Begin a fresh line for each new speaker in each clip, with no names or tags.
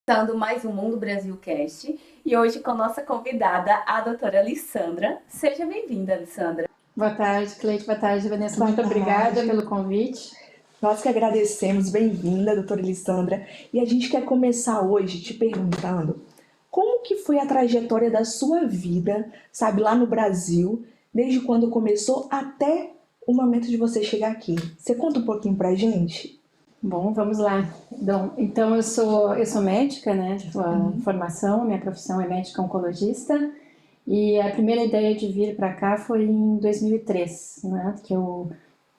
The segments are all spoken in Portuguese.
Começando mais um Mundo Brasil Cast e hoje com nossa convidada, a doutora Lissandra. Seja bem-vinda, Lissandra.
Boa tarde, Cleide. Boa tarde, Vanessa. Muito obrigada pelo convite.
Nós que agradecemos. Bem-vinda, doutora Lissandra. E a gente quer começar hoje te perguntando como que foi a trajetória da sua vida, sabe, lá no Brasil, desde quando começou até o momento de você chegar aqui. Você conta um pouquinho pra gente?
Bom, vamos lá. Então eu sou médica, né, de formação, minha profissão é médica oncologista, e a primeira ideia de vir para cá foi em 2003, né, que eu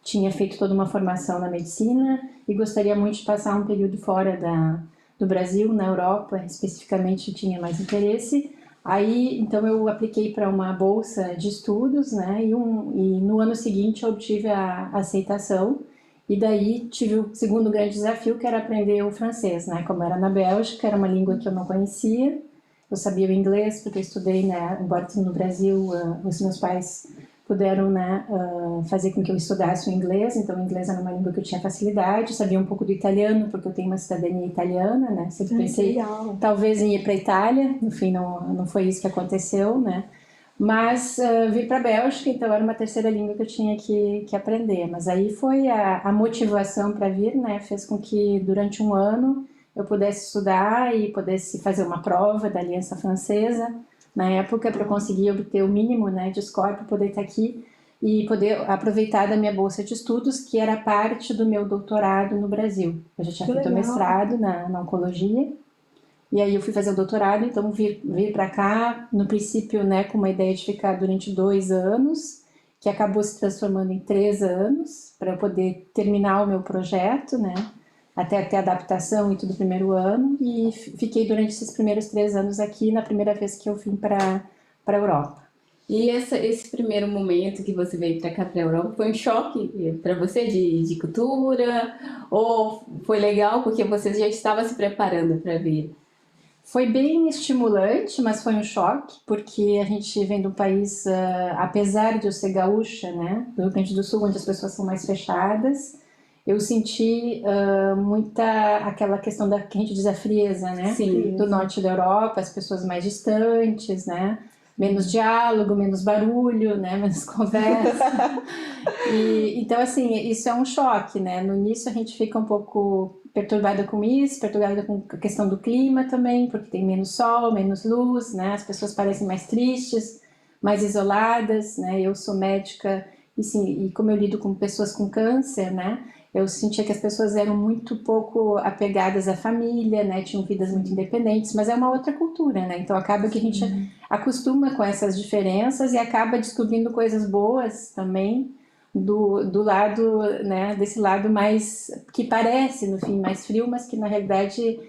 tinha feito toda uma formação na medicina e gostaria muito de passar um período fora do Brasil, na Europa, especificamente tinha mais interesse. Aí, então eu apliquei para uma bolsa de estudos, né, e no ano seguinte eu obtive a aceitação. E daí tive o segundo grande desafio, que era aprender o francês, né? Como era na Bélgica, era uma língua que eu não conhecia. Eu sabia o inglês, porque eu estudei, né? Embora no Brasil, os meus pais puderam, né, fazer com que eu estudasse o inglês. Então, o inglês era uma língua que eu tinha facilidade. Sabia um pouco do italiano, porque eu tenho uma cidadania italiana, né? Sempre pensei, talvez, em ir para a Itália. No fim, não foi isso que aconteceu, né? Mas vim para a Bélgica, então era uma terceira língua que eu tinha que aprender. Mas aí foi a motivação para vir, né? Fez com que durante um ano eu pudesse estudar e pudesse fazer uma prova da Aliança Francesa, na época, para eu conseguir obter o mínimo, né, de score para poder estar aqui e poder aproveitar da minha bolsa de estudos, que era parte do meu doutorado no Brasil. Eu já tinha feito mestrado na oncologia. E aí eu fui fazer o doutorado, então vir para cá, no princípio, né, com uma ideia de ficar durante 2 anos, que acabou se transformando em 3 anos, para eu poder terminar o meu projeto, né, até ter adaptação e tudo no primeiro ano, e fiquei durante esses primeiros 3 anos aqui, na primeira vez que eu vim para a Europa.
E esse primeiro momento que você veio para cá, para a Europa, foi um choque para você de cultura? Ou foi legal porque você já estava se preparando para vir?
Foi bem estimulante, mas foi um choque, porque a gente vem de um país, apesar de eu ser gaúcha, né, do Rio Grande do Sul, onde as pessoas são mais fechadas, eu senti muita aquela questão que a gente diz a frieza, né, do norte da Europa, as pessoas mais distantes, né, menos diálogo, menos barulho, né, menos conversa. Então, assim, isso é um choque, né, no início a gente fica um pouco perturbada com isso, perturbada com a questão do clima também, porque tem menos sol, menos luz, né? As pessoas parecem mais tristes, mais isoladas, né? Eu sou médica e, sim, e como eu lido com pessoas com câncer, né? Eu sentia que as pessoas eram muito pouco apegadas à família, né? Tinham vidas muito independentes, mas é uma outra cultura, né? Então acaba que a gente acostuma com essas diferenças e acaba descobrindo coisas boas também, do lado, né, desse lado mais, que parece no fim mais frio, mas que na realidade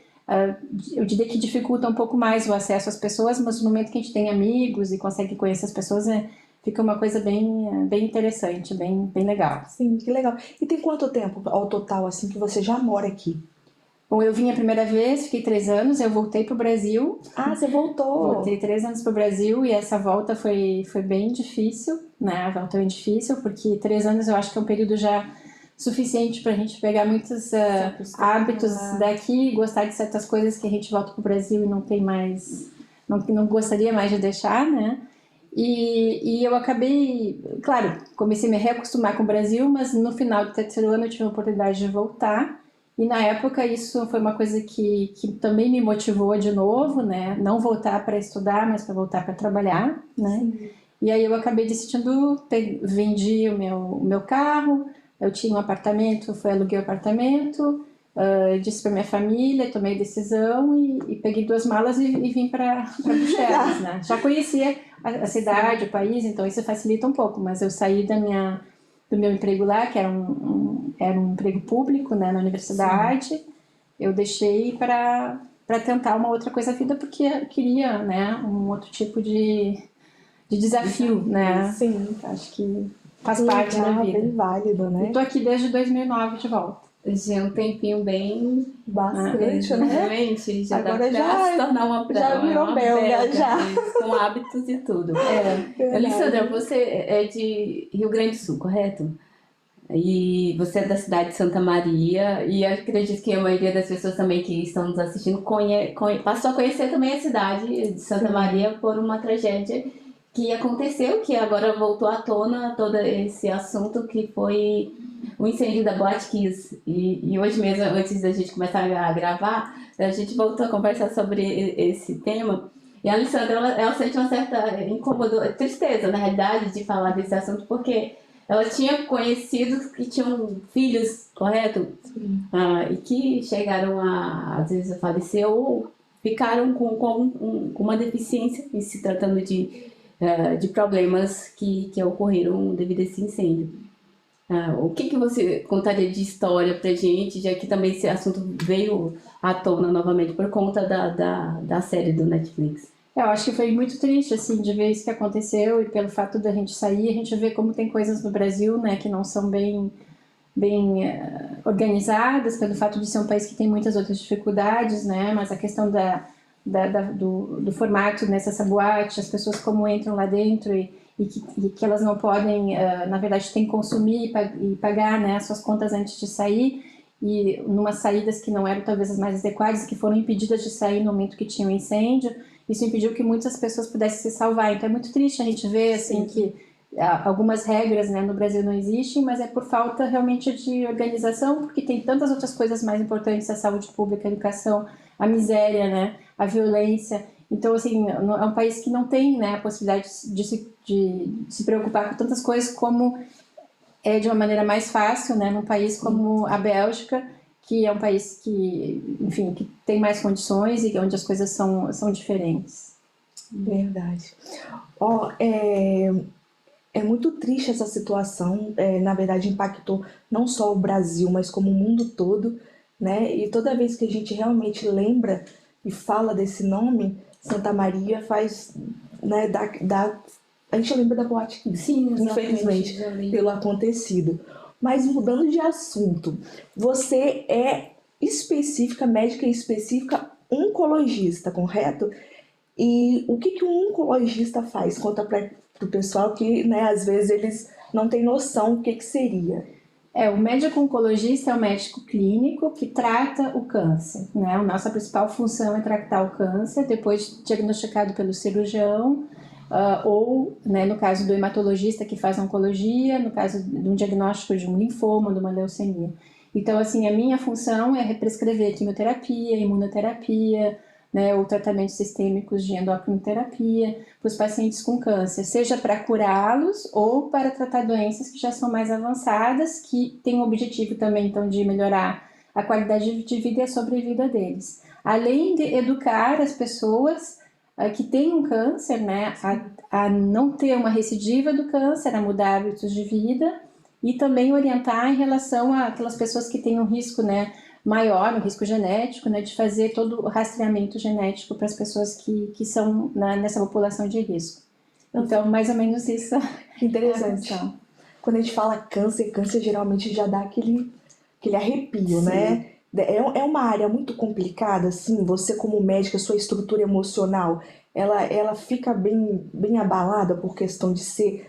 eu diria que dificulta um pouco mais o acesso às pessoas, mas no momento que a gente tem amigos e consegue conhecer as pessoas, fica uma coisa bem interessante, bem legal.
Sim, que legal. E tem quanto tempo ao total assim que você já mora aqui?
Bom, eu vim a primeira vez, fiquei 3 anos, eu voltei para o Brasil.
Ah, você voltou!
Voltei 3 anos para o Brasil e essa volta foi bem difícil, né? A volta é bem difícil, porque 3 anos eu acho que é um período já suficiente para a gente pegar muitos hábitos daqui, gostar de certas coisas que a gente volta para o Brasil e não tem mais, não gostaria mais de deixar, né? E eu acabei, claro, comecei a me reacostumar com o Brasil, mas no final do 3º ano eu tive a oportunidade de voltar. E na época isso foi uma coisa que também me motivou de novo, né? Não voltar para estudar, mas para voltar para trabalhar, né? Sim. E aí eu acabei decidindo, vendi o meu carro, eu tinha um apartamento, aluguei o apartamento, disse para minha família, tomei decisão e peguei 2 malas e vim para Bruxelas, né? Já conhecia a cidade, o país, então isso facilita um pouco, mas eu saí do meu emprego lá, que era um emprego público, né, na universidade. Sim. Eu deixei para tentar uma outra coisa na vida, porque eu queria, né, um outro tipo de desafio, né?
Sim.
Acho que faz parte da vida.
Bem válido, né?
Eu tô aqui desde 2009 de volta.
Já é um tempinho bem...
Bastante, né?
Realmente, já
agora
dá pra se tornar
já virou belga, já.
Com hábitos e tudo. Alessandra, você é de Rio Grande do Sul, correto? E você é da cidade de Santa Maria, e eu acredito que a maioria das pessoas também que estão nos assistindo passou a conhecer também a cidade de Santa Maria por uma tragédia que aconteceu, que agora voltou à tona todo esse assunto, que foi o incêndio da Boate Kiss. E hoje mesmo, antes da gente começar a gravar, a gente voltou a conversar sobre esse tema. E a Alessandra, ela sente uma certa tristeza, na realidade, de falar desse assunto, porque ela tinha conhecidos que tinham filhos, correto? E que chegaram às vezes, a falecer ou ficaram com uma deficiência, e se tratando de problemas que ocorreram devido a esse incêndio. O que você contaria de história pra gente, já que também esse assunto veio à tona novamente por conta da série do Netflix?
Eu acho que foi muito triste, assim, de ver isso que aconteceu, e pelo fato da gente sair, a gente vê como tem coisas no Brasil, né, que não são bem organizadas, pelo fato de ser um país que tem muitas outras dificuldades, né, mas a questão do formato nessa boate, as pessoas como entram lá dentro e que elas não podem, na verdade, tem que consumir e pagar, né, as suas contas antes de sair, e numas saídas que não eram talvez as mais adequadas, que foram impedidas de sair no momento que tinha um incêndio. Isso impediu que muitas pessoas pudessem se salvar. Então é muito triste a gente ver assim que algumas regras, né, no Brasil não existem, mas é por falta realmente de organização, porque tem tantas outras coisas mais importantes: a saúde pública, a educação, a miséria, né, a violência. Então, assim, é um país que não tem, né, a possibilidade de se preocupar com tantas coisas como de uma maneira mais fácil, né, num país como a Bélgica, que é um país que, enfim, que tem mais condições e onde as coisas são diferentes.
Verdade. É muito triste essa situação, na verdade impactou não só o Brasil, mas como o mundo todo, né? E toda vez que a gente realmente lembra e fala desse nome, Santa Maria faz, né, a gente lembra da Boate Kiss,
Sim,
infelizmente, pelo acontecido. Mas mudando de assunto, você é específica, médica específica, oncologista, correto? E o que um oncologista faz? Conta para o pessoal que, né, às vezes eles não têm noção do que seria.
O médico oncologista é o médico clínico que trata o câncer, né? A nossa principal função é tratar o câncer, depois diagnosticado pelo cirurgião, ou, né, no caso do hematologista que faz oncologia, no caso de um diagnóstico de um linfoma, de uma leucemia. Então, assim, a minha função é prescrever quimioterapia, imunoterapia, né, ou tratamentos sistêmicos de endocrinoterapia para os pacientes com câncer, seja para curá-los ou para tratar doenças que já são mais avançadas, que têm o objetivo também, então, de melhorar a qualidade de vida e a sobrevida deles. Além de educar as pessoas que têm um câncer, né, a não ter uma recidiva do câncer, a mudar hábitos de vida, e também orientar em relação àquelas pessoas que têm um risco, né, maior, um risco genético, né, de fazer todo o rastreamento genético para as pessoas que são nessa população de risco. Então, mais ou menos isso.
Interessante. Quando a gente fala câncer geralmente já dá aquele arrepio, sim, né? É uma área muito complicada, assim, você como médica, sua estrutura emocional, ela fica bem abalada por questão de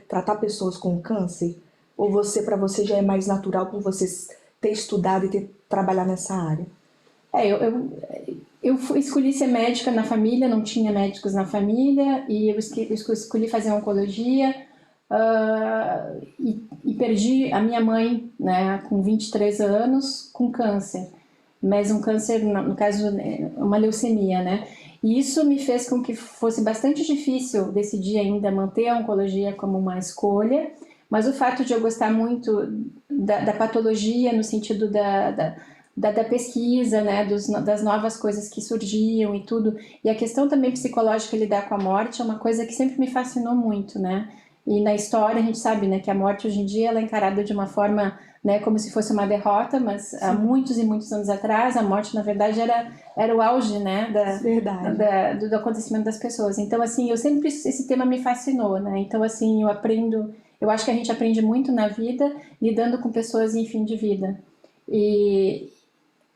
tratar pessoas com câncer? Ou para você já é mais natural por você ter estudado e ter trabalhado nessa área?
Eu escolhi ser médica na família, não tinha médicos na família, e eu escolhi fazer oncologia, e perdi a minha mãe, né, com 23 anos, com câncer, mas um câncer, no caso, uma leucemia, né? E isso me fez com que fosse bastante difícil decidir ainda manter a oncologia como uma escolha, mas o fato de eu gostar muito da patologia, no sentido da pesquisa, né, das novas coisas que surgiam e tudo, e a questão também psicológica, lidar com a morte, é uma coisa que sempre me fascinou muito, né? E na história a gente sabe, né, que a morte hoje em dia ela é encarada de uma forma, né, como se fosse uma derrota, mas sim, há muitos e muitos anos atrás a morte na verdade era o auge, né, do acontecimento das pessoas. Então, assim, esse tema me fascinou, né? Então, assim, eu acho que a gente aprende muito na vida lidando com pessoas em fim de vida. E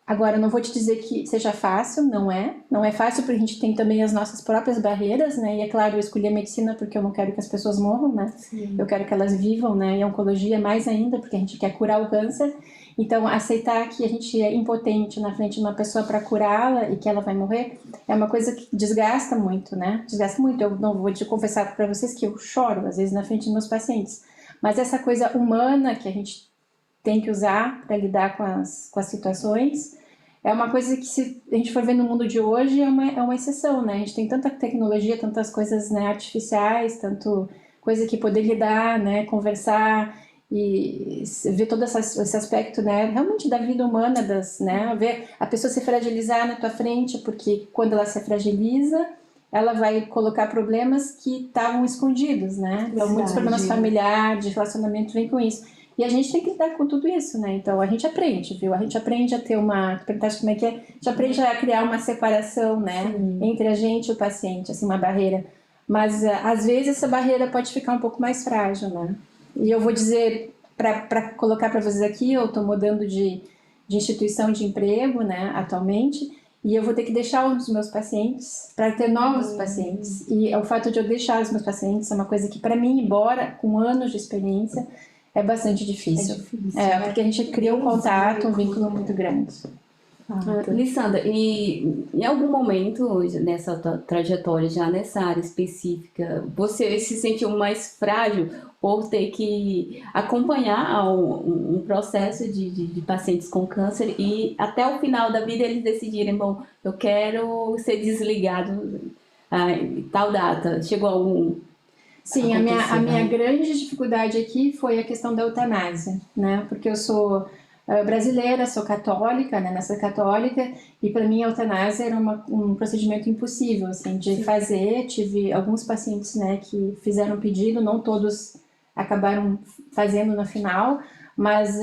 Agora, eu não vou te dizer que seja fácil, não é. Não é fácil porque a gente tem também as nossas próprias barreiras, né? E é claro, eu escolhi a medicina porque eu não quero que as pessoas morram, né?
Sim.
Eu quero que elas vivam, né? E a oncologia mais ainda, porque a gente quer curar o câncer. Então, aceitar que a gente é impotente na frente de uma pessoa para curá-la e que ela vai morrer é uma coisa que desgasta muito, né? Desgasta muito. Eu não vou te confessar para vocês que eu choro, às vezes, na frente dos meus pacientes. Mas essa coisa humana que a gente tem que usar para lidar com as situações. É uma coisa que, se a gente for ver no mundo de hoje, é uma exceção, né? A gente tem tanta tecnologia, tantas coisas, né, artificiais, tanto coisa que poder lidar, né, conversar e ver todo esse aspecto, né, realmente da vida humana, né, ver a pessoa se fragilizar na tua frente, porque quando ela se fragiliza, ela vai colocar problemas que estavam escondidos, né? Então, muitos problemas familiares, de relacionamento vêm com isso. E a gente tem que lidar com tudo isso, né? Então a gente aprende, viu? A gente aprende a ter uma. Perguntaste como é que é? A gente aprende a criar uma separação, né?
Sim.
Entre a gente e o paciente, assim, uma barreira. Mas às vezes essa barreira pode ficar um pouco mais frágil, né? E eu vou dizer, para colocar para vocês aqui, eu estou mudando de instituição de emprego, né, atualmente. E eu vou ter que deixar os meus pacientes para ter novos pacientes. E o fato de eu deixar os meus pacientes é uma coisa que, para mim, embora com anos de experiência, é bastante difícil.
Né?
Porque a gente cria um contato, um vínculo muito grande.
Lissandra, e em algum momento nessa tua trajetória, já nessa área específica, você se sentiu mais frágil por ter que acompanhar um processo de pacientes com câncer e até o final da vida eles decidirem, bom, eu quero ser desligado em tal data. Chegou algum...
Sim, a minha grande dificuldade aqui foi a questão da eutanásia, né? Porque eu sou brasileira, sou católica, né? Nascida católica, e para mim a eutanásia era um procedimento impossível, assim, de fazer. Tive alguns pacientes, né, que fizeram pedido, não todos acabaram fazendo no final, mas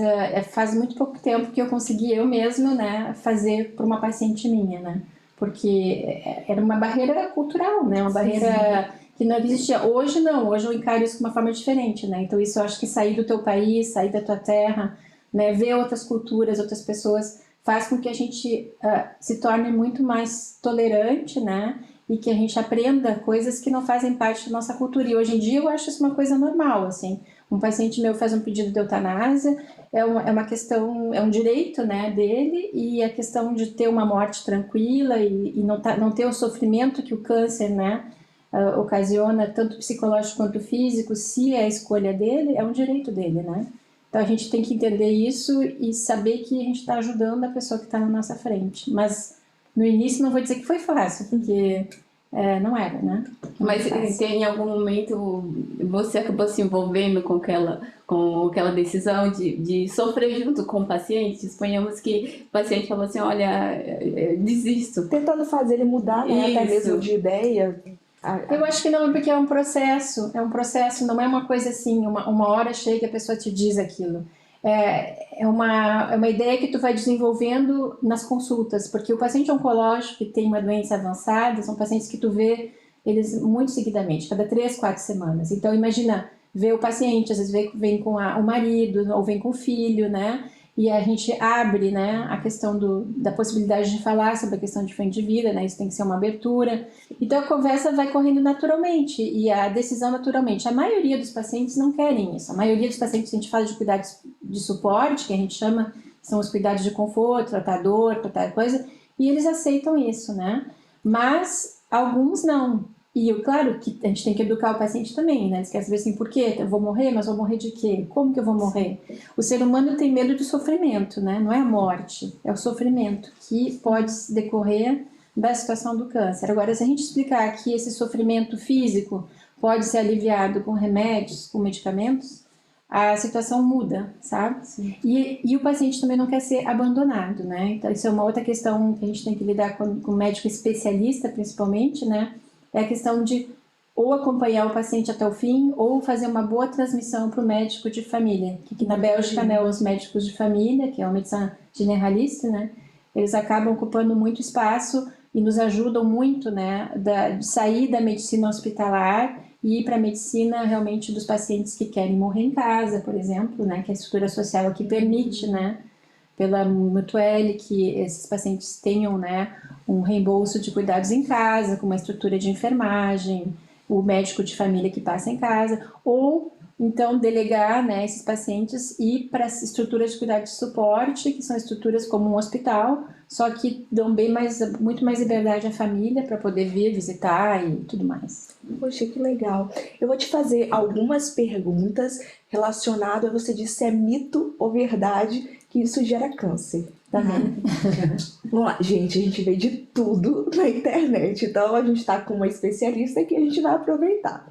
faz muito pouco tempo que eu consegui eu mesma, né, fazer para uma paciente minha, né? Porque era uma barreira cultural, né? Uma barreira que não existia. Hoje não, hoje eu encaro isso de uma forma diferente, né? Então isso eu acho que sair do teu país, sair da tua terra, né, ver outras culturas, outras pessoas, faz com que a gente se torne muito mais tolerante, né? E que a gente aprenda coisas que não fazem parte da nossa cultura. E hoje em dia eu acho isso uma coisa normal, assim. Um paciente meu faz um pedido de eutanásia, é uma questão, é um direito, né, dele, e a questão de ter uma morte tranquila e não ter o sofrimento que o câncer, né, ocasiona, tanto psicológico quanto físico, se é a escolha dele, é um direito dele, né? Então a gente tem que entender isso e saber que a gente está ajudando a pessoa que está na nossa frente. Mas no início não vou dizer que foi fácil, porque não era, né?
Mas em algum momento você acabou se envolvendo com aquela decisão de sofrer junto com o paciente? Suponhamos que o paciente falou assim, olha, eu desisto.
Tentando fazer ele mudar, né? Até mesmo de ideia.
Eu acho que não, porque é um processo, não é uma coisa assim, uma hora chega e a pessoa te diz aquilo. É uma ideia que tu vai desenvolvendo nas consultas, porque o paciente oncológico que tem uma doença avançada são pacientes que tu vê eles muito seguidamente, cada 3, 4 semanas. Então imagina, ver o paciente, às vezes vem com o marido ou vem com o filho, né? E a gente abre, né, a questão da possibilidade de falar sobre a questão de fim de vida, né? Isso tem que ser uma abertura. Então a conversa vai correndo naturalmente e a decisão naturalmente. A maioria dos pacientes não querem isso. A maioria dos pacientes que a gente fala de cuidados de suporte, que a gente chama, são os cuidados de conforto, tratar dor, tratar coisa, e eles aceitam isso, né? Mas alguns não. E claro que a gente tem que educar o paciente também, né? Eles querem saber assim, por quê? Eu vou morrer, mas vou morrer de quê? Como que eu vou morrer? O ser humano tem medo do sofrimento, né? Não é a morte, é o sofrimento que pode decorrer da situação do câncer. Agora, se a gente explicar que esse sofrimento físico pode ser aliviado com remédios, com medicamentos, a situação muda, sabe? E o paciente também não quer ser abandonado, né? Então, isso é uma outra questão que a gente tem que lidar com o médico especialista, principalmente, né? É a questão de ou acompanhar o paciente até o fim ou fazer uma boa transmissão para o médico de família. Que aqui na Bélgica, né, os médicos de família, que é uma medicina generalista, né, eles acabam ocupando muito espaço e nos ajudam muito, né, de sair da medicina hospitalar e ir para a medicina realmente dos pacientes que querem morrer em casa, por exemplo, né, que a estrutura social aqui permite, né, pela Mutuelle, que esses pacientes tenham, né, um reembolso de cuidados em casa, com uma estrutura de enfermagem, o médico de família que passa em casa, ou então delegar, né, esses pacientes ir para as estruturas de cuidado de suporte, que são estruturas como um hospital, só que dão muito mais liberdade à família para poder vir visitar e tudo mais.
Poxa, que legal. Eu vou te fazer algumas perguntas relacionadas a você disse se é mito ou verdade que isso gera câncer.
Tá vendo?
Vamos lá, gente, a gente vê de tudo na internet, então a gente tá com uma especialista que a gente vai aproveitar.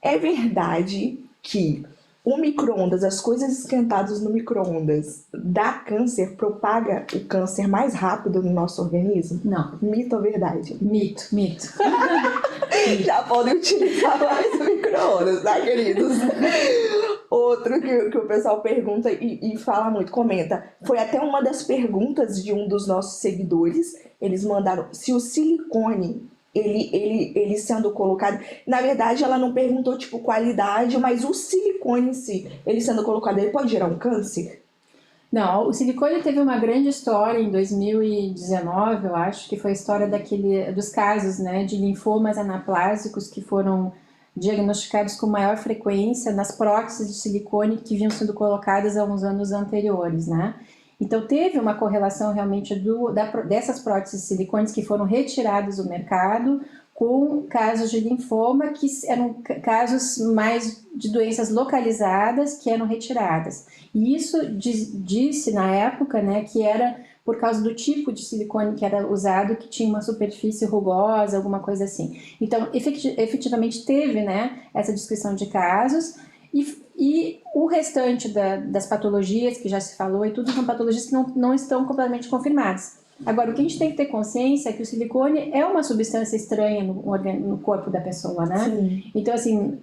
É verdade que o micro-ondas, as coisas esquentadas no micro-ondas, dá câncer, propaga o câncer mais rápido no nosso organismo?
Não.
Mito ou verdade?
Mito.
Já podem utilizar mais o micro-ondas, tá, queridos? Outro que o pessoal pergunta e fala muito, comenta. Foi até uma das perguntas de um dos nossos seguidores. Eles mandaram se o silicone, ele sendo colocado... Na verdade, ela não perguntou, tipo, qualidade, mas o silicone em si, ele sendo colocado, ele pode gerar um câncer?
Não, o silicone teve uma grande história em 2019, eu acho, que foi a história dos casos, né, de linfomas anaplásicos que foram diagnosticados com maior frequência nas próteses de silicone que vinham sendo colocadas há uns anos anteriores, né? Então teve uma correlação realmente dessas próteses de silicones que foram retiradas do mercado com casos de linfoma que eram casos mais de doenças localizadas que eram retiradas. E isso disse na época, né, que era por causa do tipo de silicone que era usado, que tinha uma superfície rugosa, alguma coisa assim. Então, efetivamente teve, né, essa descrição de casos, e o restante das patologias que já se falou, e tudo são patologias que não estão completamente confirmadas. Agora, o que a gente tem que ter consciência é que o silicone é uma substância estranha no corpo da pessoa, né?
Sim.
Então, assim,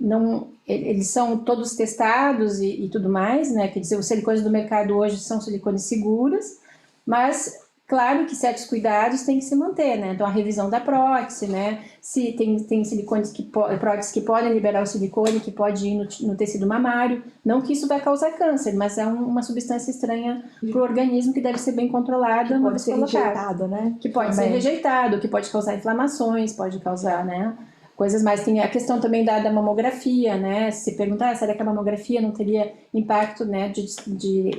eles são todos testados e tudo mais, né? Quer dizer, os silicones do mercado hoje são silicones seguros, mas claro que certos cuidados têm que se manter, né? Então, a revisão da prótese, né? Se tem silicones próteses que podem liberar o silicone, que pode ir no tecido mamário. Não que isso vai causar câncer, mas é uma substância estranha para o organismo que deve ser bem controlada.
Que pode ser rejeitado, né?
Que pode ser rejeitado, que pode causar inflamações, pode causar, né? Coisas mais. Tem a questão também da mamografia, né? Se perguntar, será que a mamografia não teria impacto, né, de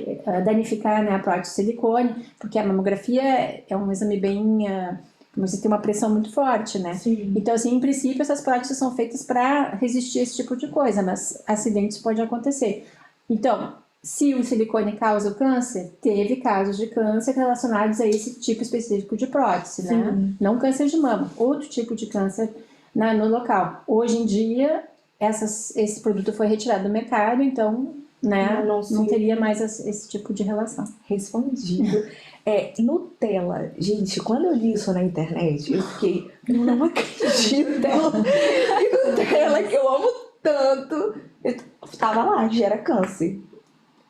danificar, né, a prótese de silicone? Porque a mamografia é um exame bem... você tem uma pressão muito forte, né?
Sim.
Então, assim, em princípio, essas próteses são feitas para resistir a esse tipo de coisa, mas acidentes podem acontecer. Então, se o silicone causa o câncer, teve casos de câncer relacionados a esse tipo específico de prótese, né? Não câncer de mama, outro tipo de câncer no local. Hoje em dia, esse produto foi retirado do mercado, então, né, não teria mais esse tipo de relação.
Respondido. Nutella. Gente, quando eu li isso na internet, eu fiquei, eu não acredito. Nutella, que eu amo tanto, tava lá, gera câncer.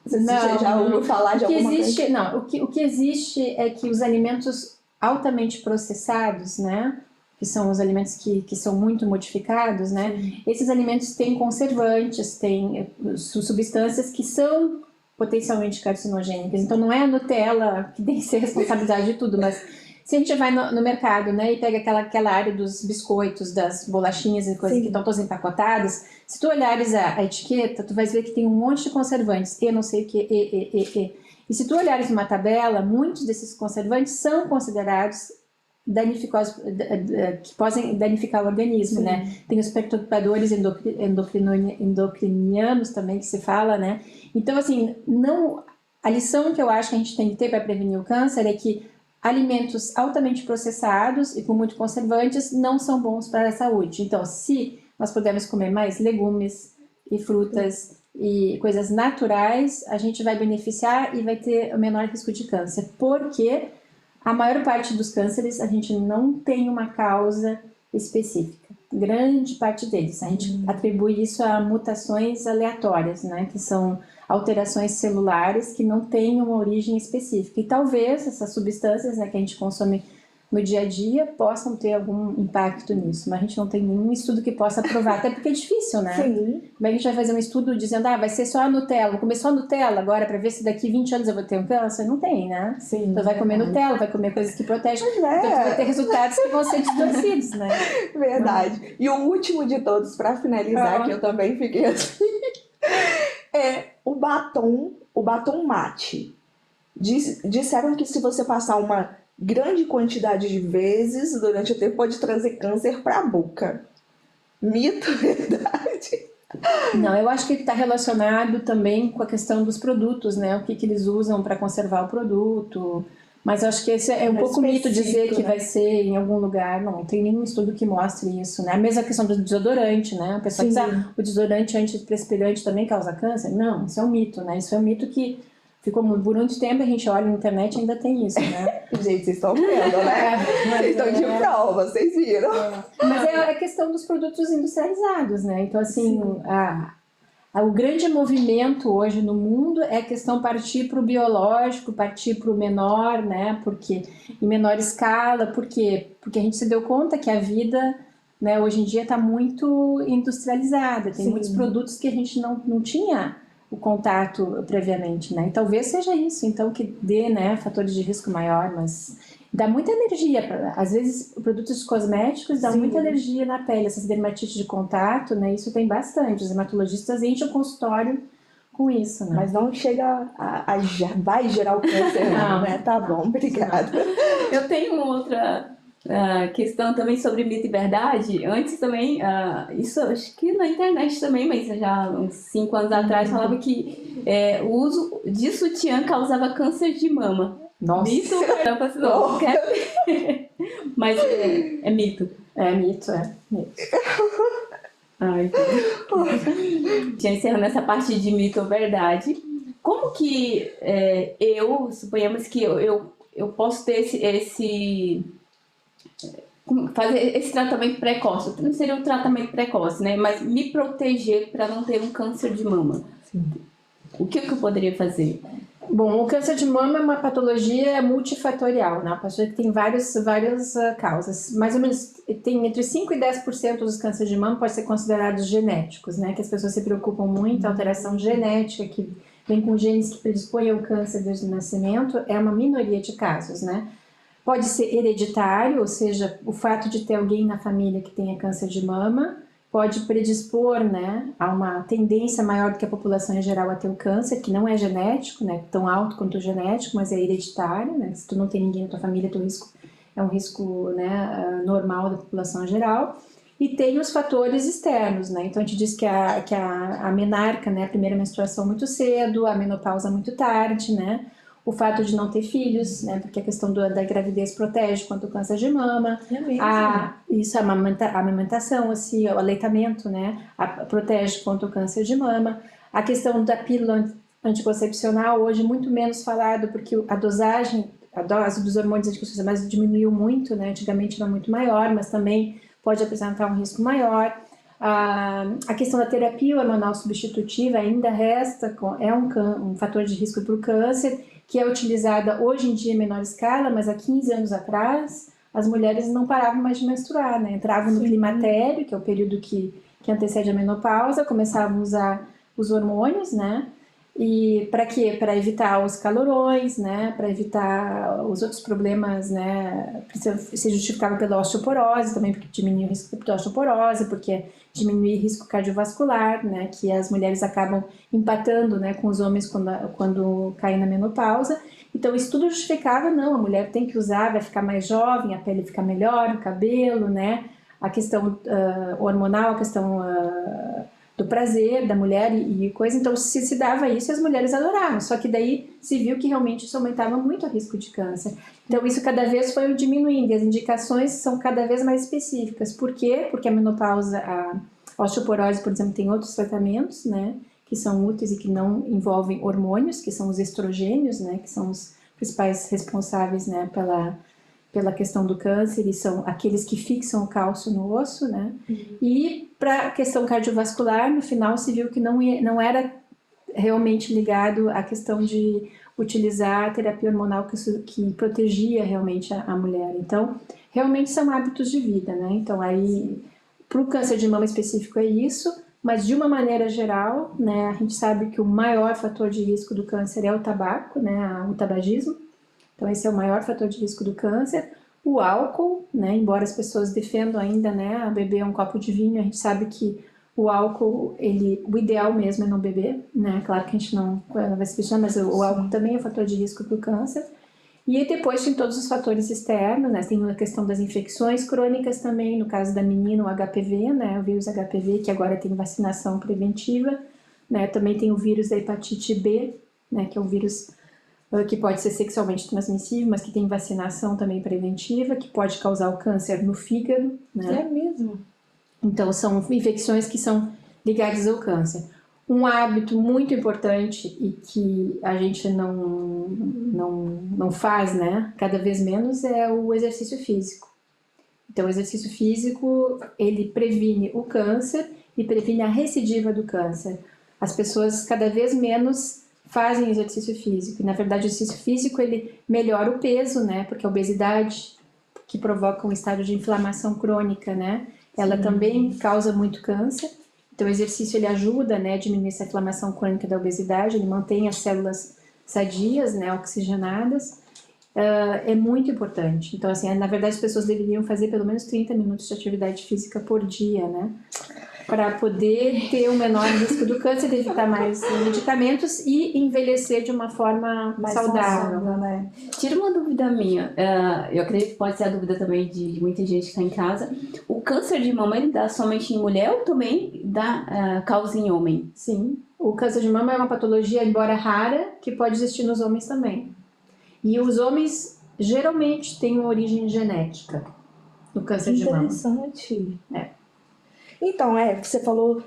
Você já ouviu falar de alguma coisa?
Não, o que existe é que os alimentos altamente processados, né, que são os alimentos que são muito modificados, né, esses alimentos têm conservantes, têm substâncias que são potencialmente carcinogênicas. Então não é a Nutella que tem que ser responsabilidade de tudo, mas se a gente vai no mercado, né, e pega aquela área dos biscoitos, das bolachinhas e coisas que estão todas empacotadas, se tu olhares a etiqueta, tu vais ver que tem um monte de conservantes, não sei o que, E se tu olhares numa tabela, muitos desses conservantes são considerados danificosos, que podem danificar o organismo, né? Tem os perturbadores endocrinianos também, que se fala, né? Então, assim, a lição que eu acho que a gente tem que ter para prevenir o câncer é que alimentos altamente processados e com muito conservantes não são bons para a saúde. Então, se nós pudermos comer mais legumes e frutas e coisas naturais, a gente vai beneficiar e vai ter o menor risco de câncer, porque a maior parte dos cânceres a gente não tem uma causa específica. Grande parte deles. A gente atribui isso a mutações aleatórias, né? Que são alterações celulares que não têm uma origem específica. E talvez essas substâncias, né, que a gente consome no dia a dia possam ter algum impacto nisso, mas a gente não tem nenhum estudo que possa provar, até porque é difícil, né?
Sim.
Como é que a gente vai fazer um estudo dizendo, vai ser só a Nutella, vou comer só a Nutella agora para ver se daqui 20 anos eu vou ter um câncer? Não tem, né?
Sim.
Então vai comer Nutella, vai comer coisas que protegem,
Pois
então tu vai
é.
ter resultados que vão ser distorcidos, né?
Verdade. E o último de todos, pra finalizar, que eu também fiquei assim, é o batom mate. Disseram que se você passar uma grande quantidade de vezes durante o tempo, pode trazer câncer para a boca. Mito, verdade?
Não, eu acho que está relacionado também com a questão dos produtos, né? O que eles usam para conservar o produto. Mas eu acho que esse é um pouco mito dizer que vai ser em algum lugar. Não tem nenhum estudo que mostre isso, né? A mesma questão do desodorante, né? A pessoa diz, o desodorante antiperspirante também causa câncer? Não, isso é um mito, né? Isso é um mito que ficou por muito tempo, a gente olha na internet e ainda tem isso, né?
Gente, vocês estão vendo, né? Vocês estão de prova, vocês viram.
Mas é a questão dos produtos industrializados, né? Então, assim, o grande movimento hoje no mundo é a questão partir para o biológico, partir para o menor, né? Porque em menor escala, por quê? Porque a gente se deu conta que a vida, né, hoje em dia está muito industrializada, tem muitos produtos que a gente não tinha o contato previamente, né? E talvez seja isso, então, que dê, né, fatores de risco maior, mas dá muita energia. Às vezes, produtos cosméticos dão muita energia na pele, essas dermatites de contato, né? Isso tem bastante. Os hematologistas enchem o consultório com isso, né?
Mas não chega vai gerar o câncer, não, né? Tá bom, obrigada.
Eu tenho uma outra questão também sobre mito e verdade. Antes também, isso acho que na internet também, mas já uns 5 anos atrás, falava que o uso de sutiã causava câncer de mama.
Nossa.
Mito? Eu falei assim, não quer. Mas é mito.
É mito, é mito.
Ai, já encerrando essa parte de mito ou verdade, como que suponhamos que eu posso ter fazer esse tratamento precoce? Não seria um tratamento precoce, né? Mas me proteger para não ter um câncer de mama.
Sim.
O que eu poderia fazer?
Bom, o câncer de mama é uma patologia multifatorial, né? Uma patologia que tem várias causas. Mais ou menos, tem entre 5% e 10% dos cânceres de mama podem ser considerados genéticos, né? Que as pessoas se preocupam muito, a alteração genética que vem com genes que predispõem ao câncer desde o nascimento, é uma minoria de casos, né? Pode ser hereditário, ou seja, o fato de ter alguém na família que tenha câncer de mama pode predispor, né, a uma tendência maior do que a população em geral a ter o câncer, que não é genético, né, tão alto quanto o genético, mas é hereditário, né, se tu não tem ninguém na tua família, teu risco é um risco, né, normal da população em geral. E tem os fatores externos, né, então a gente diz que a menarca, né, a primeira menstruação muito cedo, a menopausa muito tarde, né, o fato de não ter filhos, né, porque a questão da gravidez protege contra o câncer de mama, a amamentação, assim, o aleitamento, né, protege contra o câncer de mama, a questão da pílula anticoncepcional, hoje muito menos falado, porque a dose dos hormônios anticoncepcionais diminuiu muito, né, antigamente era muito maior, mas também pode apresentar um risco maior. A questão da terapia hormonal substitutiva ainda resta, é um fator de risco para o câncer, que é utilizada hoje em dia em menor escala, mas há 15 anos atrás as mulheres não paravam mais de menstruar, né? Entravam no climatério, que é o período que antecede a menopausa, começavam a usar os hormônios, né? E para quê? Para evitar os calorões, né? Para evitar os outros problemas, né? Se justificava pela osteoporose também, porque diminui o risco de osteoporose, porque diminui o risco cardiovascular, né? Que as mulheres acabam empatando, né, com os homens quando caem na menopausa. Então isso tudo justificava, não, a mulher tem que usar, vai ficar mais jovem, a pele fica melhor, o cabelo, né? A questão hormonal, a questão do prazer da mulher e coisa, então se dava isso e as mulheres adoravam, só que daí se viu que realmente isso aumentava muito o risco de câncer. Então isso cada vez foi diminuindo e as indicações são cada vez mais específicas. Por quê? Porque a menopausa, a osteoporose, por exemplo, tem outros tratamentos, né, que são úteis e que não envolvem hormônios, que são os estrogênios, né, que são os principais responsáveis, né, pela questão do câncer, e são aqueles que fixam o cálcio no osso, né? E para a questão cardiovascular, no final se viu que não era realmente ligado à questão de utilizar a terapia hormonal que protegia realmente a mulher. Então, realmente são hábitos de vida, né? Então, aí, para o câncer de mama específico é isso, mas de uma maneira geral, né, a gente sabe que o maior fator de risco do câncer é o tabaco, né, o tabagismo. Então, esse é o maior fator de risco do câncer. O álcool, né, embora as pessoas defendam ainda, né, a beber um copo de vinho, a gente sabe que o álcool, o ideal mesmo é não beber, né? Claro que a gente não vai se fechar, mas o álcool também é um fator de risco para o câncer. E aí depois tem todos os fatores externos, né? Tem a questão das infecções crônicas também, no caso da menina, o HPV, né? O vírus HPV, que agora tem vacinação preventiva, né? Também tem o vírus da hepatite B, né? Que é um vírus que pode ser sexualmente transmissível, mas que tem vacinação também preventiva, que pode causar o câncer no fígado, né?
É mesmo?
Então, são infecções que são ligadas ao câncer. Um hábito muito importante e que a gente não faz, né, cada vez menos, é o exercício físico. Então, o exercício físico, ele previne o câncer e previne a recidiva do câncer. As pessoas cada vez menos fazem exercício físico. E, na verdade, o exercício físico, ele melhora o peso, né, porque a obesidade, que provoca um estado de inflamação crônica, né, ela também causa muito câncer. Então, o exercício ele ajuda, né, a diminuir essa inflamação crônica da obesidade, ele mantém as células sadias, né, oxigenadas. É muito importante. Então, assim, na verdade, as pessoas deveriam fazer pelo menos 30 minutos de atividade física por dia, né, para poder ter um menor risco do câncer, evitar mais medicamentos e envelhecer de uma forma
Mais
saudável.
né?
Tira uma dúvida minha, eu acredito que pode ser a dúvida também de muita gente que está em casa. O câncer de mama, ele dá somente em mulher ou também dá causa em homem?
Sim, o câncer de mama é uma patologia, embora rara, que pode existir nos homens também. E os homens geralmente têm uma origem genética no câncer de mama.
Interessante.
É.
Então, você falou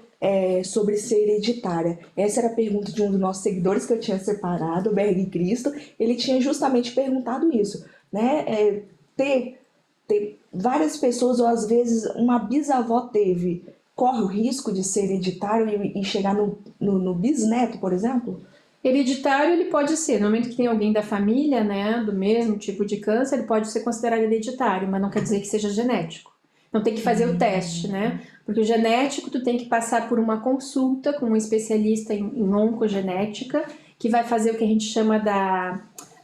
sobre ser hereditária. Essa era a pergunta de um dos nossos seguidores que eu tinha separado, o Berg Cristo. Ele tinha justamente perguntado isso, né? Ter várias pessoas, ou às vezes uma bisavó teve, corre o risco de ser hereditário e chegar no bisneto, por exemplo?
Hereditário ele pode ser, no momento que tem alguém da família, né, do mesmo tipo de câncer, ele pode ser considerado hereditário, mas não quer dizer que seja genético. Então tem que fazer o teste, né? Porque o genético tu tem que passar por uma consulta com um especialista em oncogenética, que vai fazer o que a gente chama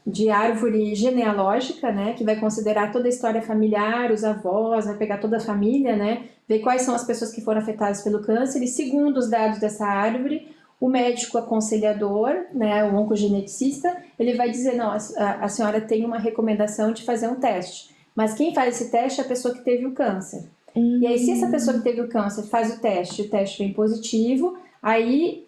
de árvore genealógica, né? Que vai considerar toda a história familiar, os avós, vai pegar toda a família, né? Ver quais são as pessoas que foram afetadas pelo câncer e segundo os dados dessa árvore, o médico aconselhador, né, o oncogeneticista, ele vai dizer, não, a senhora tem uma recomendação de fazer um teste. Mas quem faz esse teste é a pessoa que teve o câncer. E aí, se essa pessoa que teve o câncer faz o teste vem positivo, aí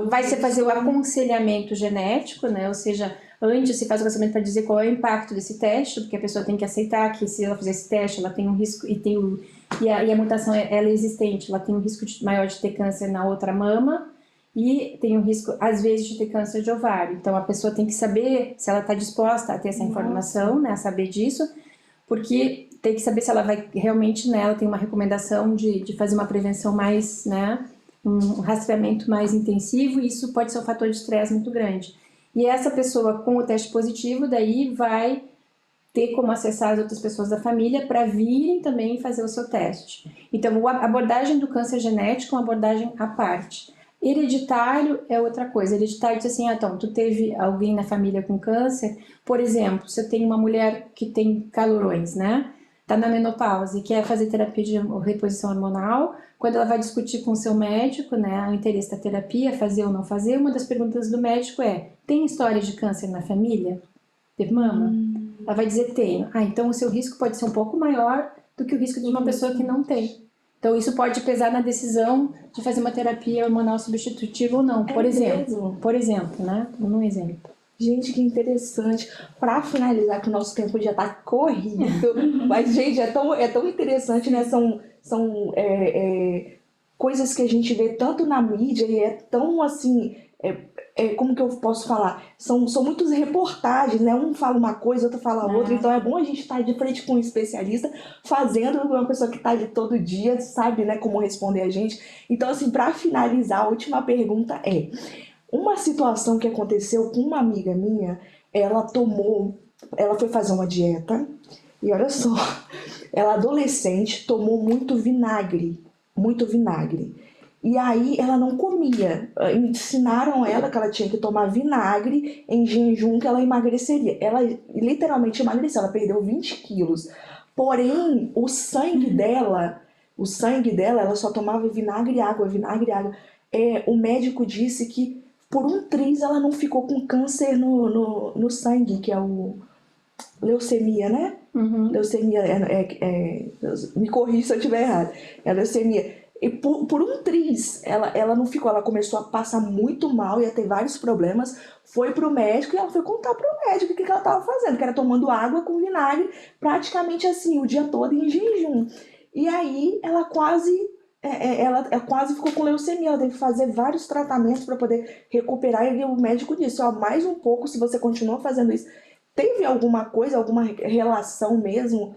vai se fazer o aconselhamento genético, né? Ou seja, antes se faz o aconselhamento para dizer qual é o impacto desse teste, porque a pessoa tem que aceitar que se ela fizer esse teste, ela tem um risco, e a mutação ela é existente, ela tem um risco maior de ter câncer na outra mama, e tem um risco, às vezes, de ter câncer de ovário. Então, a pessoa tem que saber se ela está disposta a ter essa informação, né, a saber disso, porque tem que saber se ela vai realmente, né, ela tem uma recomendação de fazer uma prevenção mais, né, um rastreamento mais intensivo, e isso pode ser um fator de estresse muito grande. E essa pessoa com o teste positivo, daí vai ter como acessar as outras pessoas da família para virem também fazer o seu teste. Então, a abordagem do câncer genético é uma abordagem à parte. Hereditário é outra coisa. Hereditário diz assim, então, tu teve alguém na família com câncer, por exemplo, se eu tenho uma mulher que tem calorões, né? Tá na menopausa e quer fazer terapia de reposição hormonal, quando ela vai discutir com o seu médico, né, o interesse da terapia, fazer ou não fazer, uma das perguntas do médico é, tem história de câncer na família? De mama? Ela vai dizer, tenho. Então o seu risco pode ser um pouco maior do que o risco de uma pessoa que não tem. Então, isso pode pesar na decisão de fazer uma terapia hormonal substitutiva ou não, por exemplo. Por exemplo, né? Um exemplo.
Gente, que interessante. Para finalizar, que o nosso tempo já está corrido, mas, gente, é tão interessante, né? São coisas que a gente vê tanto na mídia e é tão, assim... como que eu posso falar? São muitas reportagens, né? Um fala uma coisa, outro fala outra. Então é bom a gente estar de frente com um especialista, fazendo uma pessoa que está ali todo dia, sabe, né, como responder a gente. Então, assim, para finalizar, a última pergunta é: Uma situação que aconteceu com uma amiga minha, ela foi fazer uma dieta, e olha só, ela adolescente tomou muito vinagre. E aí ela não comia. Ensinaram ela que ela tinha que tomar vinagre em jejum que ela emagreceria. Ela literalmente emagreceu, ela perdeu 20 quilos. Porém, o sangue dela, ela só tomava vinagre e água, vinagre e água. O médico disse que por um triz ela não ficou com câncer no sangue, que é o leucemia, né? Leucemia, me corrija se eu estiver errado. É leucemia. E por um triz, ela não ficou, ela começou a passar muito mal, ia ter vários problemas, foi pro médico e ela foi contar pro médico o que ela estava fazendo, que era tomando água com vinagre, praticamente assim, o dia todo em jejum. E aí ela quase ficou com leucemia, ela teve que fazer vários tratamentos para poder recuperar, e o médico disse, ó, mais um pouco, se você continua fazendo isso. Teve alguma coisa, alguma relação mesmo?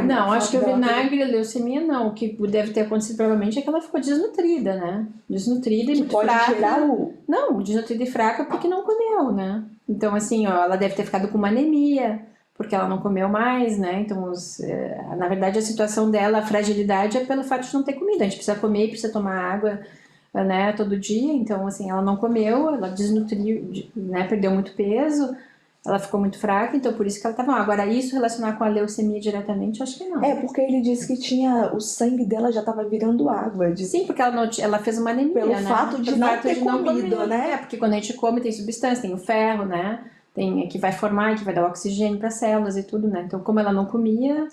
Não, acho que o vinagre e a leucemia não. O que deve ter acontecido provavelmente é que ela ficou desnutrida, né? Desnutrida e muito
pode
fraca.
Gerar
Não, desnutrida e fraca porque não comeu, né? Então, assim, ó, ela deve ter ficado com uma anemia, porque ela não comeu mais, né? Então, na verdade, a situação dela, a fragilidade é pelo fato de não ter comida. A gente precisa comer e precisa tomar água, né, todo dia. Então, assim, ela não comeu, ela desnutriu, né, perdeu muito peso. Ela ficou muito fraca, então por isso que ela estava mal. Agora, isso relacionar com a leucemia diretamente, eu acho que não.
Porque ele disse que o sangue dela já estava virando água.
Sim, porque ela fez uma anemia,
pelo
né?
fato de não ter comido,
comer.
né?
Porque quando a gente come tem substância, tem o ferro, né? Tem que vai formar, que vai dar oxigênio para as células e tudo, né? Então, como ela não comia,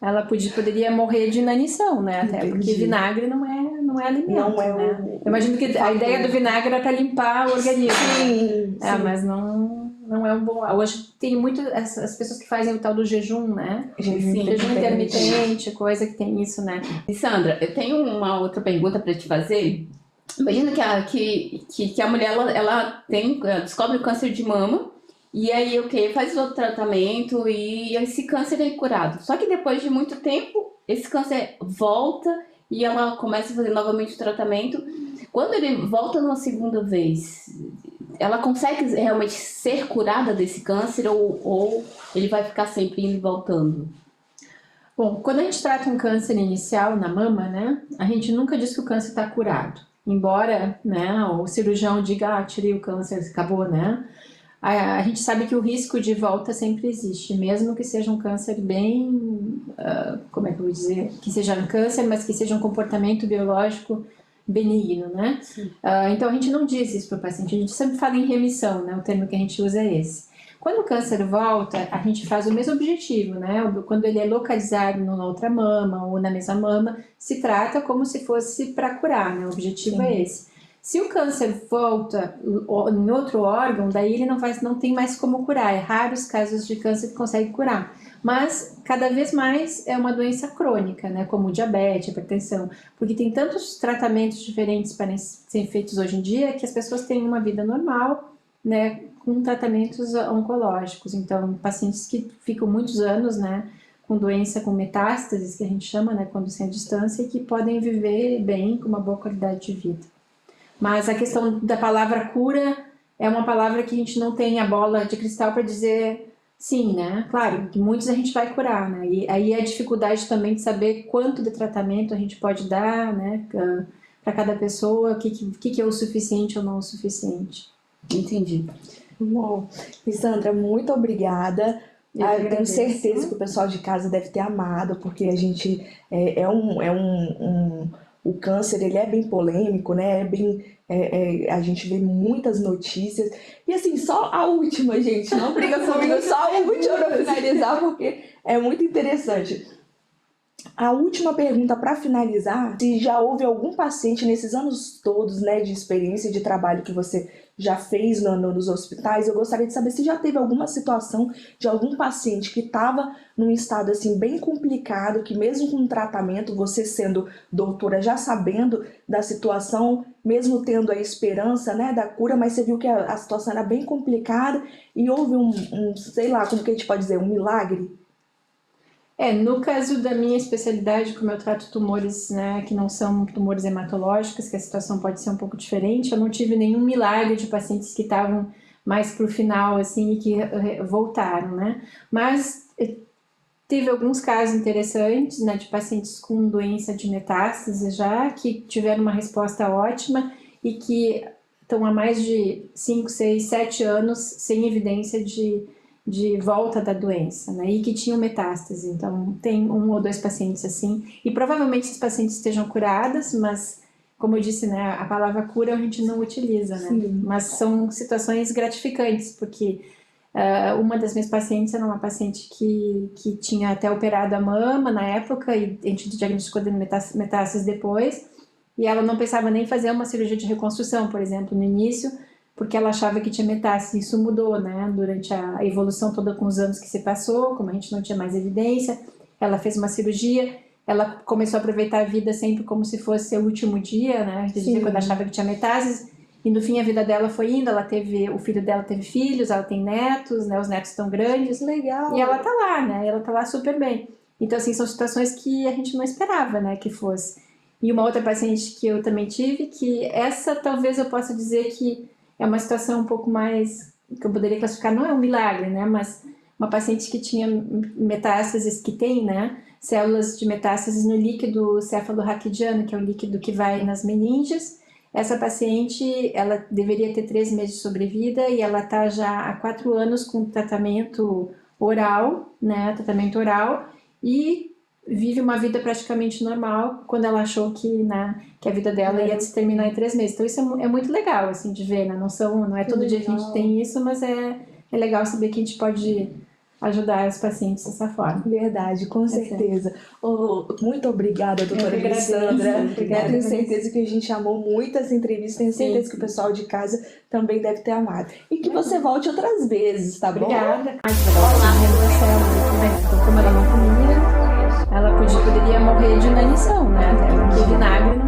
ela poderia morrer de inanição, né? Até
Entendi.
porque vinagre não é alimento,
não é
né? Eu imagino que a ideia do vinagre era para limpar o organismo.
Sim, sim.
Mas não é um bom... Hoje tem muito as pessoas que fazem o tal do jejum, né?
Jejum
intermitente, coisa que tem isso, né?
E Sandra, eu tenho uma outra pergunta para te fazer. Imagina que a mulher ela descobre o câncer de mama e aí faz outro tratamento e esse câncer é curado. Só que depois de muito tempo esse câncer volta e ela começa a fazer novamente o tratamento. Quando ele volta uma segunda vez, ela consegue realmente ser curada desse câncer ou ele vai ficar sempre indo e voltando?
Bom, quando a gente trata um câncer inicial na mama, né, a gente nunca diz que o câncer está curado. Embora, né, o cirurgião diga, tirei o câncer, acabou, né? A gente sabe que o risco de volta sempre existe, mesmo que seja um câncer bem, como é que eu vou dizer, que seja um câncer, mas que seja um comportamento biológico benigno, né? Então a gente não diz isso para o paciente, a gente sempre fala em remissão, né? O termo que a gente usa é esse. Quando o câncer volta, a gente faz o mesmo objetivo, né? Quando ele é localizado na outra mama ou na mesma mama, se trata como se fosse para curar, né? O objetivo é esse. Se o câncer volta em outro órgão, daí ele não tem mais como curar. É raros casos de câncer que consegue curar. Mas, cada vez mais, é uma doença crônica, né? Como diabetes, hipertensão. Porque tem tantos tratamentos diferentes para serem feitos hoje em dia que as pessoas têm uma vida normal, né? Com tratamentos oncológicos. Então, pacientes que ficam muitos anos, né? Com doença com metástases, que a gente chama, né? Quando sem a distância, e que podem viver bem, com uma boa qualidade de vida. Mas a questão da palavra cura é uma palavra que a gente não tem a bola de cristal para dizer sim, né? Claro, que muitos a gente vai curar, né? E aí a dificuldade também de saber quanto de tratamento a gente pode dar, né? Para cada pessoa, o que é o suficiente ou não o suficiente.
Entendi.
Bom, Sandra, muito obrigada. Eu tenho certeza que o pessoal de casa deve ter amado, porque a gente o câncer, ele é bem polêmico, né? A gente vê muitas notícias. E assim, só a última, gente, não briga comigo, só a última para finalizar, porque é muito interessante. A última pergunta para finalizar, se já houve algum paciente nesses anos todos, né, de experiência e de trabalho que você já fez nos hospitais, eu gostaria de saber se já teve alguma situação de algum paciente que estava num estado assim bem complicado, que mesmo com tratamento, você sendo doutora, já sabendo da situação, mesmo tendo a esperança, né, da cura, mas você viu que a situação era bem complicada e houve sei lá, como que a gente pode dizer, um milagre?
No caso da minha especialidade, como eu trato tumores, né, que não são tumores hematológicos, que a situação pode ser um pouco diferente, eu não tive nenhum milagre de pacientes que estavam mais pro final, assim, e que voltaram, né? Mas teve alguns casos interessantes, né, de pacientes com doença de metástase já, que tiveram uma resposta ótima e que estão há mais de 5, 6, 7 anos sem evidência de volta da doença, né, e que tinham metástase. Então, tem 1 ou 2 pacientes assim, e provavelmente esses pacientes estejam curadas, mas, como eu disse, né, a palavra cura a gente não utiliza, né,
Sim.
mas são situações gratificantes, porque uma das minhas pacientes era uma paciente que tinha até operado a mama na época, e a gente diagnosticou de metástase depois, e ela não pensava nem fazer uma cirurgia de reconstrução, por exemplo, no início, porque ela achava que tinha metástase. Isso mudou, né, durante a evolução toda com os anos que se passou, como a gente não tinha mais evidência, ela fez uma cirurgia, ela começou a aproveitar a vida sempre como se fosse o último dia, né, quando achava que tinha metástase, e no fim a vida dela foi indo, o filho dela teve filhos, ela tem netos, né, os netos estão grandes,
Legal.
e ela tá lá, né, ela tá lá super bem. Então, assim, são situações que a gente não esperava, né, que fosse. E uma outra paciente que eu também tive, que essa talvez eu possa dizer que é uma situação um pouco mais, que eu poderia classificar, não é um milagre, né, mas uma paciente que tinha metástases, que tem, né, células de metástases no líquido cefalorraquidiano, que é o líquido que vai nas meninges. Essa paciente, ela deveria ter 3 meses de sobrevida e ela está já há 4 anos com tratamento oral, né, e vive uma vida praticamente normal quando ela achou que a vida dela ia se terminar em 3 meses. Então isso é muito legal, assim, de ver, né, não é todo dia que a gente tem isso, mas é legal saber que a gente pode ajudar os pacientes dessa forma.
Verdade, com certeza. Muito obrigada, doutora Lissandra.
Obrigada.
Tenho certeza que a gente amou muito essa entrevista, tenho certeza que o pessoal de casa também deve ter amado. E que você volte outras vezes, tá bom?
Obrigada. Então, como ela não comia, ela poderia morrer de inanição, né? Até porque vinagre não